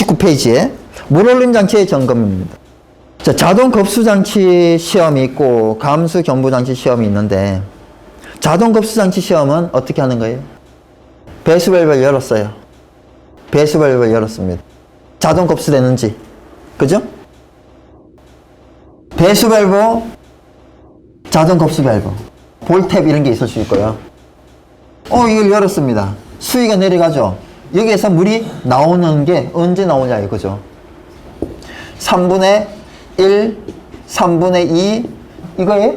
29페이지에 물올림 장치의 점검입니다. 자, 자동 급수 장치 시험이 있고 감수 경보 장치 시험이 있는데 자동 급수 장치 시험은 어떻게 하는 거예요? 배수 밸브를 열었어요. 배수 밸브를 열었습니다. 자동 급수 되는지, 그죠? 배수 밸브, 자동 급수 밸브, 볼탭 이런 게 있을 수 있고요. 이걸 열었습니다. 수위가 내려가죠. 여기에서 물이 나오는 게 언제 나오냐 이거죠. 3분의 1, 3분의 2 이거예요.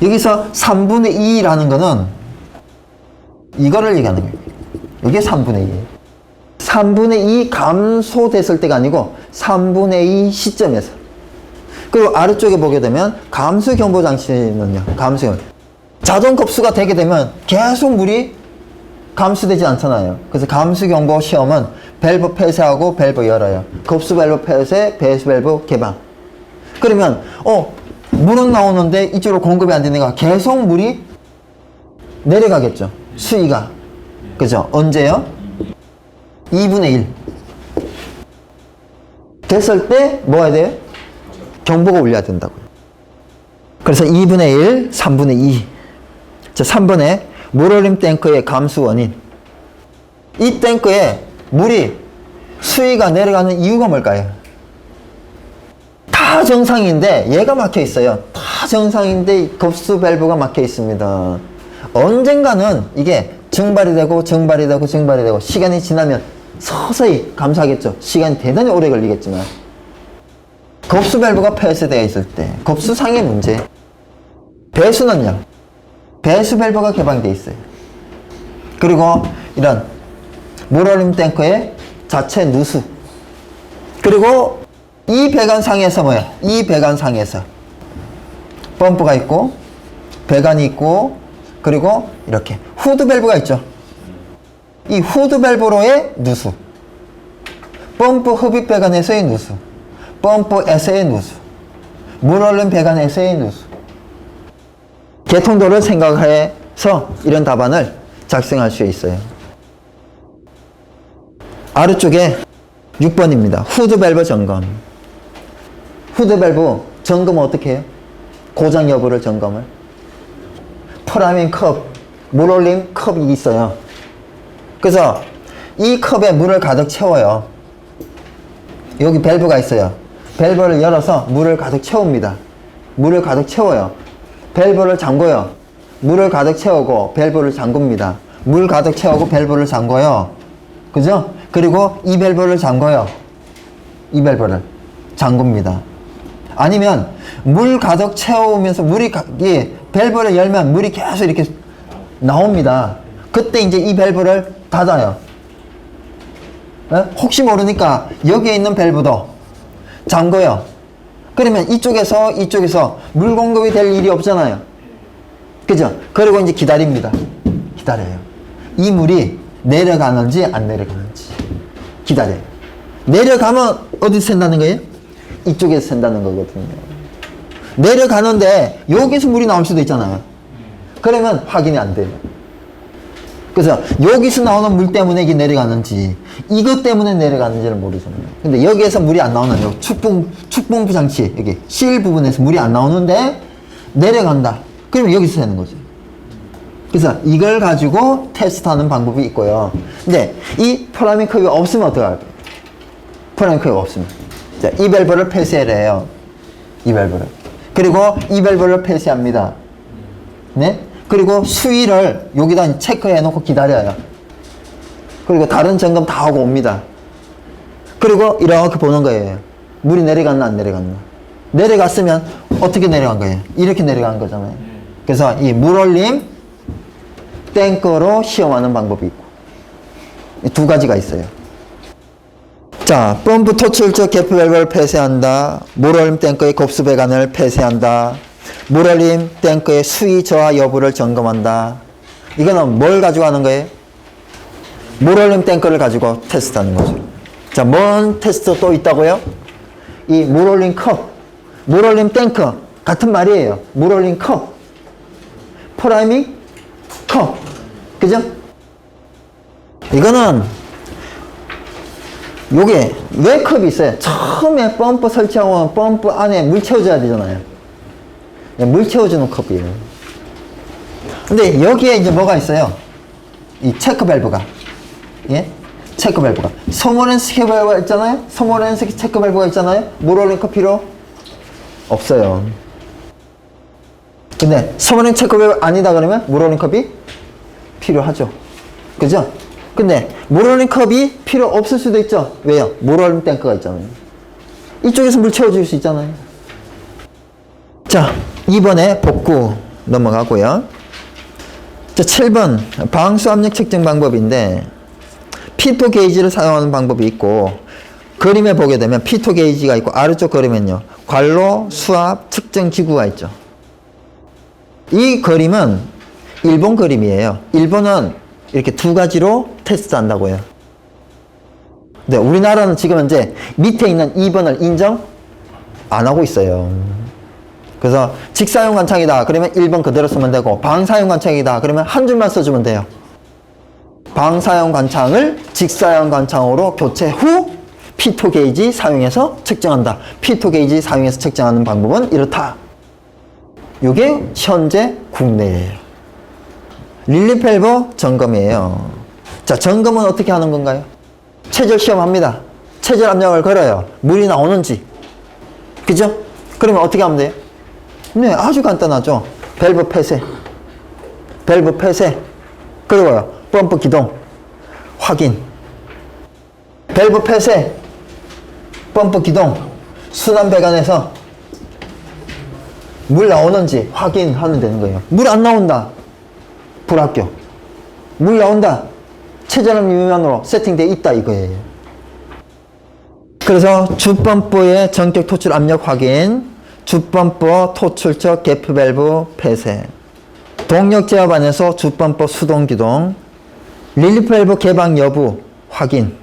여기서 3분의 2라는 거는 이거를 얘기하는 거예요. 이게 3분의 2예요. 3분의 2 감소됐을 때가 아니고 3분의 2 시점에서. 그리고 아래쪽에 보게 되면 감수 경보 장치는요. 감수 경보. 자동 급수가 되게 되면 계속 물이 감수되지 않잖아요. 그래서 감수 경보 시험은 밸브 폐쇄하고 밸브 열어요. 급수 밸브 폐쇄, 배수 밸브 개방. 그러면 물은 나오는데 이쪽으로 공급이 안 되니까 계속 물이 내려가겠죠. 수위가. 그죠? 언제요? 2분의 1 됐을 때 뭐 해야 돼요? 경보가 울려야 된다고요. 그래서 2분의 1, 3분의 2. 자, 3번에 물올림 탱크의 감수 원인. 이 탱크에 물이 수위가 내려가는 이유가 뭘까요? 다 정상인데 얘가 막혀 있어요. 다 정상인데 급수 밸브가 막혀 있습니다. 언젠가는 이게 증발이 되고 증발이 되고 증발이 되고 시간이 지나면 서서히 감소하겠죠. 시간이 대단히 오래 걸리겠지만 급수 밸브가 폐쇄되어 있을 때 급수상의 문제. 배수는요. 배수 밸브가 개방되어 있어요. 그리고 이런 물올림 탱크의 자체 누수. 그리고 이 배관상에서 뭐야? 이 배관상에서 펌프가 있고 배관이 있고 그리고 이렇게 후드 밸브가 있죠. 이 후드 밸브로의 누수, 펌프 흡입 배관에서의 누수, 펌프에서의 누수, 물올림 배관에서의 누수. 개통도를 생각해서 이런 답안을 작성할 수 있어요. 아래쪽에 6번입니다. 후드 밸브 점검. 후드 밸브 점검은 어떻게 해요? 고장 여부를 점검을. 프라밍 컵, 물올림 컵이 있어요. 그래서 이 컵에 물을 가득 채워요. 여기 밸브가 있어요. 밸브를 열어서 물을 가득 채웁니다. 물을 가득 채워요. 밸브를 잠궈요. 물을 가득 채우고 밸브를 잠굽니다. 물 가득 채우고 밸브를 잠궈요. 그죠? 그리고 이 밸브를 잠궈요. 이 밸브를 잠굽니다. 아니면 물 가득 채우면서 이 밸브를 열면 물이 계속 이렇게 나옵니다. 그때 이제 이 밸브를 닫아요. 혹시 모르니까 여기에 있는 밸브도 잠궈요. 그러면 이쪽에서 물 공급이 될 일이 없잖아요. 그죠? 그리고 이제 기다립니다. 기다려요. 이 물이 내려가는지 안 내려가는지 기다려요. 내려가면 어디서 샌다는 거예요? 이쪽에서 샌다는 거거든요. 내려가는데 여기서 물이 나올 수도 있잖아요. 그러면 확인이 안 돼요. 그래서 여기서 나오는 물 때문에 이게 내려가는지 이것 때문에 내려가는지를 모르잖아요. 근데 여기에서 물이 안 나오는 요 축봉부 장치 여기 실 부분에서 물이 안 나오는데 내려간다. 그러면 여기서 새는 거죠. 그래서 이걸 가지고 테스트하는 방법이 있고요. 근데 이 프라밍 컵이 없으면 어떻게 할까요? 프라밍 컵이 없으면 자, 이 밸브를 폐쇄해요. 이 밸브를. 그리고 이 밸브를 폐쇄합니다. 네? 그리고 수위를 여기다 체크해 놓고 기다려요. 그리고 다른 점검 다 하고 옵니다. 그리고 이렇게 보는 거예요. 물이 내려갔나 안 내려갔나. 내려갔으면 어떻게 내려간 거예요? 이렇게 내려간 거잖아요. 그래서 이 물올림 탱크로 시험하는 방법이 있고 이 두 가지가 있어요. 자, 펌프 토출적 개표 밸브를 폐쇄한다. 물올림 탱크의 급수 배관을 폐쇄한다. 물올림 탱크의 수위 저하 여부를 점검한다. 이거는 뭘 가지고 하는 거예요? 물올림 탱크를 가지고 테스트하는 거죠. 자, 뭔 테스트 또 있다고요? 이 물올림 컵, 물올림 탱크 같은 말이에요. 물올림 컵, 프라밍 컵, 그죠? 이거는 요게 왜 컵이 있어요? 처음에 펌프 설치하고 펌프 안에 물 채워줘야 되잖아요. 물 채워주는 컵이에요. 근데 여기에 이제 뭐가 있어요? 이 체크 밸브가. 예? 체크 밸브가. 스몰앤스키 밸브가 있잖아요? 스몰앤스키 체크 밸브가 있잖아요? 물 올린 컵 필요 없어요. 근데 스몰앤 체크 밸브 아니다 그러면 물 올린 컵이 필요하죠. 그죠? 근데 물 올린 컵이 필요 없을 수도 있죠. 왜요? 물 올린 탱크가 있잖아요. 이쪽에서 물 채워줄 수 있잖아요. 자, 2번에 복구 넘어가고요. 자, 7번 방수 압력 측정 방법인데 피토 게이지를 사용하는 방법이 있고, 그림에 보게 되면 피토 게이지가 있고 아래쪽 그림은요 관로 수압 측정 기구가 있죠. 이 그림은 일본 그림이에요. 일본은 이렇게 두 가지로 테스트 한다고요. 네, 우리나라는 지금 현재 밑에 있는 2번을 인정 안 하고 있어요. 그래서 직사용 관창이다 그러면 1번 그대로 쓰면 되고, 방사용 관창이다 그러면 한 줄만 써주면 돼요. 방사용 관창을 직사용 관창으로 교체 후 피토 게이지 사용해서 측정한다. 피토 게이지 사용해서 측정하는 방법은 이렇다. 이게 현재 국내예요. 릴리펠버 점검이에요. 자, 점검은 어떻게 하는 건가요? 체절 시험합니다. 체절 압력을 걸어요. 물이 나오는지. 그죠? 그러면 어떻게 하면 돼요? 네, 아주 간단하죠. 밸브 폐쇄. 밸브 폐쇄. 그리고요, 펌프 기동. 확인. 밸브 폐쇄. 펌프 기동. 순환 배관에서 물 나오는지 확인하면 되는 거예요. 물 안 나온다. 불합격. 물 나온다. 체절압 미만으로 세팅되어 있다 이거예요. 그래서 주펌프의 전격 토출 압력 확인, 주펌프 토출처 개프 밸브 폐쇄, 동력 제어 안에서 주펌프 수동 기동, 릴리 밸브 개방 여부 확인,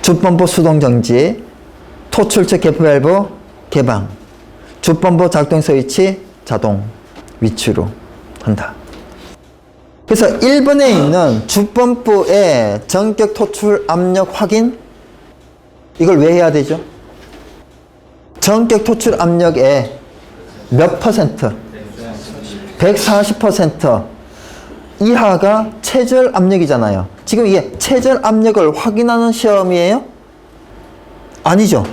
주펌프 수동 정지, 토출처 개프 밸브 개방, 주펌프 작동 스위치 자동 위치로 한다. 그래서 1번에 있는 주펌프의 전격 토출 압력 확인, 이걸 왜 해야 되죠? 전격 토출 압력의 몇 퍼센트? 140% 이하가 체절 압력이잖아요. 지금 이게 체절 압력을 확인하는 시험이에요? 아니죠.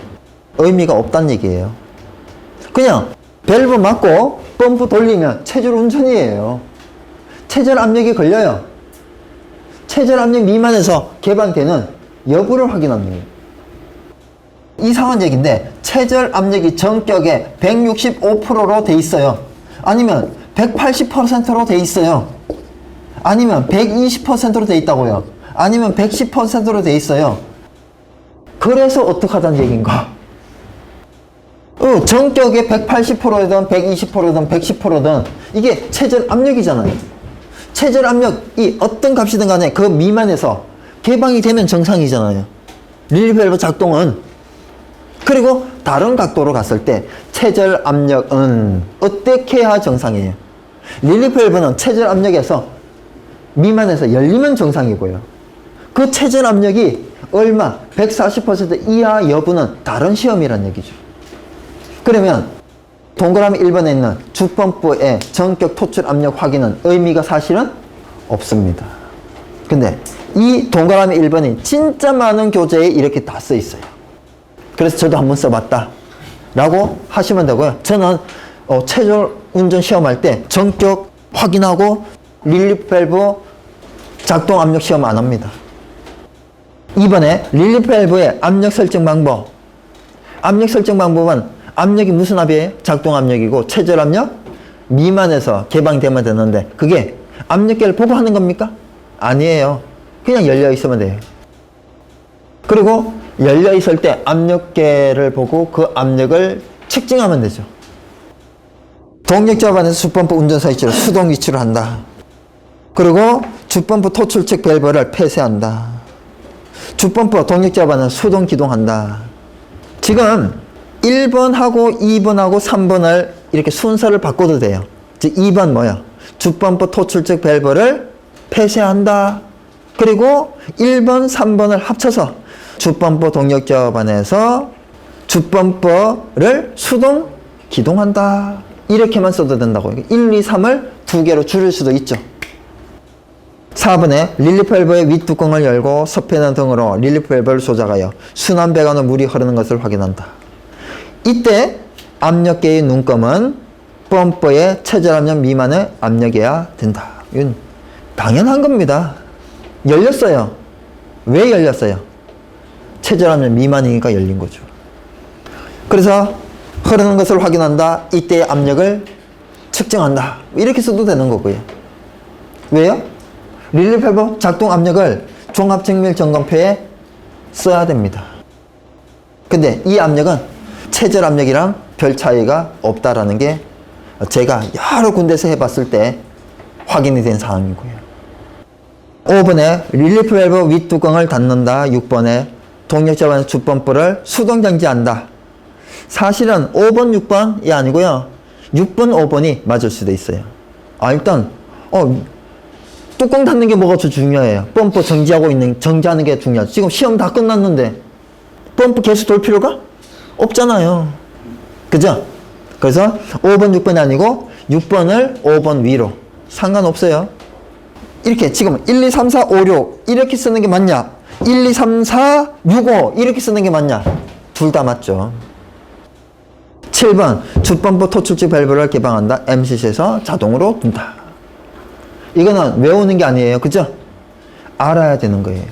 의미가 없다는 얘기예요. 그냥 밸브 맞고 펌프 돌리면 체절 운전이에요. 체절 압력이 걸려요. 체절 압력 미만에서 개방되는 여부를 확인하는 거예요. 이상한 얘기인데 체절 압력이 전격에 165%로 돼 있어요. 아니면 180%로 돼 있어요. 아니면 120%로 돼 있다고요. 아니면 110%로 돼 있어요. 그래서 어떻게 하자는 얘기인가? 전격에 180%든 120%든 110%든 이게 체절 압력이잖아요. 체절 압력이 어떤 값이든 간에 그 미만에서 개방이 되면 정상이잖아요. 릴리 밸브 작동은. 그리고 다른 각도로 갔을 때 체절 압력은 어떻게 해야 정상이에요? 릴리 밸브는 체절 압력에서 미만에서 열리면 정상이고요. 그 체절 압력이 얼마? 140% 이하 여부는 다른 시험이란 얘기죠. 그러면 동그라미 1번에 있는 주펌프의 전격 토출 압력 확인은 의미가 사실은 없습니다. 근데 이 동그라미 1번이 진짜 많은 교재에 이렇게 다 써 있어요. 그래서 저도 한번 써봤다 라고 하시면 되고요. 저는 체절 운전 시험할 때 전격 확인하고 릴리 밸브 작동 압력 시험 안 합니다. 2번에 릴리 밸브의 압력 설정 방법. 압력 설정 방법은 압력이 무슨 압이에요? 작동 압력이고 체절 압력 미만에서 개방되면 되는데 그게 압력계를 보고 하는 겁니까? 아니에요. 그냥 열려 있으면 돼요. 그리고 열려 있을 때 압력계를 보고 그 압력을 측정하면 되죠. 동력 제어 안에서 주펌프 운전 스위치를 수동 위치로 한다. 그리고 주펌프 토출측 밸브를 폐쇄한다. 주펌프 동력 제어 안에서 수동 기동한다. 지금 1번하고 2번하고 3번을 이렇게 순서를 바꿔도 돼요. 즉 2번 뭐야? 주펌프 토출측 밸브를 폐쇄한다. 그리고 1번, 3번을 합쳐서 주범포 동력 제어반에서 주범포를 수동 기동한다. 이렇게만 써도 된다고. 1, 2, 3을 두 개로 줄일 수도 있죠. 4번에 릴리프 밸브의 윗뚜껑을 열고 서페너 등으로 릴리프 밸브를 조작하여 순환 배관으로 물이 흐르는 것을 확인한다. 이때 압력계의 눈금은 펌프의 최저 압력 미만의 압력이어야 된다. 이건 당연한 겁니다. 열렸어요. 왜 열렸어요? 최저 압력 미만이니까 열린 거죠. 그래서 흐르는 것을 확인한다. 이때의 압력을 측정한다. 이렇게 써도 되는 거고요. 왜요? 릴리 밸브 작동 압력을 종합정밀 점검표에 써야 됩니다. 근데 이 압력은 최저 압력이랑 별 차이가 없다라는 게 제가 여러 군데서 해봤을 때 확인이 된 사항이고요. 5번에 릴리프 밸브 윗뚜껑을 닫는다. 6번에 동력제반 주펌프를 수동 정지한다. 사실은 5번, 6번이 아니고요. 6번, 5번이 맞을 수도 있어요. 일단 뚜껑 닫는 게 뭐가 더 중요해요? 펌프 정지하는 게 중요하죠. 지금 시험 다 끝났는데 펌프 계속 돌 필요가 없잖아요. 그죠? 그래서 5번, 6번이 아니고 6번을 5번 위로 상관없어요. 이렇게 지금 1, 2, 3, 4, 5, 6 이렇게 쓰는 게 맞냐? 1, 2, 3, 4, 6, 5 이렇게 쓰는 게 맞냐? 둘 다 맞죠. 7번 주펌프 토출식 밸브를 개방한다. MCC에서 자동으로 둔다. 이거는 외우는 게 아니에요. 그죠? 알아야 되는 거예요.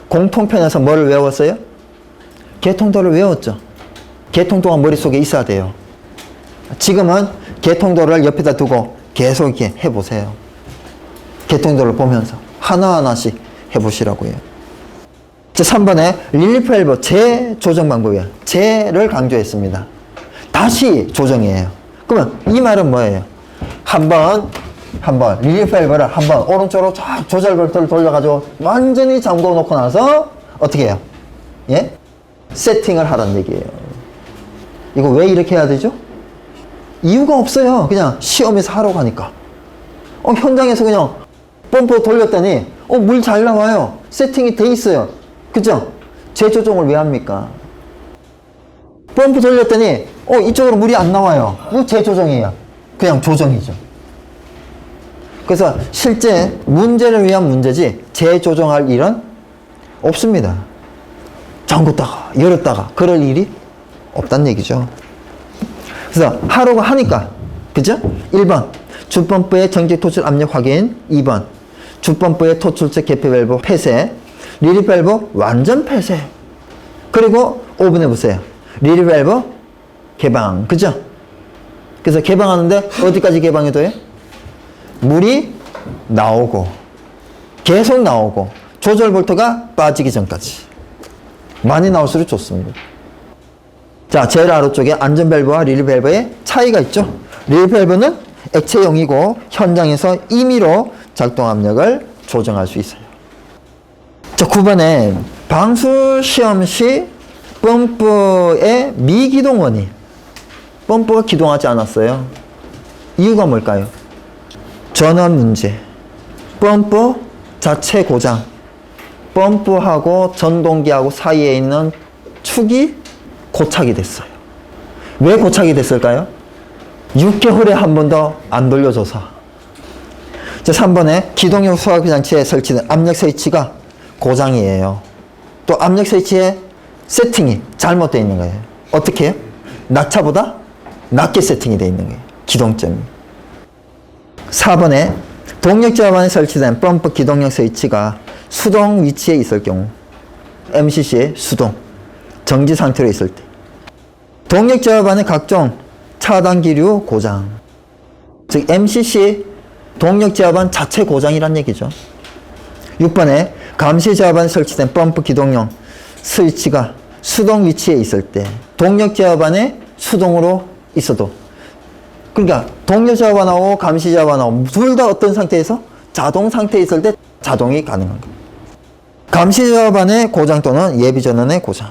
공통편에서 뭐를 외웠어요? 개통도를 외웠죠. 개통도가 머릿속에 있어야 돼요. 지금은 개통도를 옆에다 두고 계속 이렇게 해보세요. 개통도를 보면서 하나하나씩 해보시라고요. 3번에 릴리프 밸브 재조정 방법이에요. 재를 강조했습니다. 다시 조정이에요. 그러면 이 말은 뭐예요? 한번 릴리프 밸브를 한번 오른쪽으로 쫙 조절 볼트를 돌려가지고 완전히 잠궈 놓고 나서 어떻게 해요? 예? 세팅을 하라는 얘기예요. 이거 왜 이렇게 해야 되죠? 이유가 없어요. 그냥 시험에서 하라고 하니까. 현장에서 그냥 펌프 돌렸더니 물 잘 나와요. 세팅이 돼 있어요. 그죠? 재조정을 왜 합니까? 펌프 돌렸더니 이쪽으로 물이 안 나와요. 이거 재조정이에요. 그냥 조정이죠. 그래서 실제 문제를 위한 문제지 재조정할 일은 없습니다. 잠궜다가 열었다가 그럴 일이 없다는 얘기죠. 그래서 하라고 하니까 그죠? 1번 주펌프의 정지 토출 압력 확인. 2번 주펌프의 토출체 개폐 밸브 폐쇄. 릴리 밸브 완전 폐쇄. 그리고 5번에 보세요. 릴리 밸브 개방. 그죠? 그래서 개방하는데 어디까지 개방이 돼요? 물이 나오고 계속 나오고 조절 볼트가 빠지기 전까지. 많이 나올수록 좋습니다. 자, 제일 아래쪽에 안전 밸브와 릴리 밸브의 차이가 있죠. 릴리 밸브는 액체용이고 현장에서 임의로 작동 압력을 조정할 수 있어요. 자, 9번에 방수 시험 시 펌프의 미기동 원인. 펌프가 기동하지 않았어요. 이유가 뭘까요? 전원 문제, 펌프 자체 고장, 펌프하고 전동기하고 사이에 있는 축이 고착이 됐어요. 왜 고착이 됐을까요? 6개월에 한 번 더 안 돌려줘서. 자, 3번에 기동용 수압 장치에 설치된 압력 스위치가 고장이에요. 또 압력 스위치의 세팅이 잘못되어 있는 거예요. 어떻게 해요? 낙차보다 낮게 세팅이 되어 있는 거예요. 기동점이. 4번에 동력 제어반에 설치된 펌프 기동용 스위치가 수동 위치에 있을 경우 MCC의 수동, 정지 상태로 있을 때 동력 제어반의 각종 차단 기류 고장, 즉 MCC 동력 제어반 자체 고장이란 얘기죠. 6번에 감시 제어반에 설치된 펌프 기동용 스위치가 수동 위치에 있을 때 동력 제어반에 수동으로 있어도, 그러니까 동력 제어반하고 감시 제어반하고 둘 다 어떤 상태에서? 자동 상태에 있을 때 자동이 가능한 겁니다. 감시 제어반의 고장 또는 예비 전원의 고장.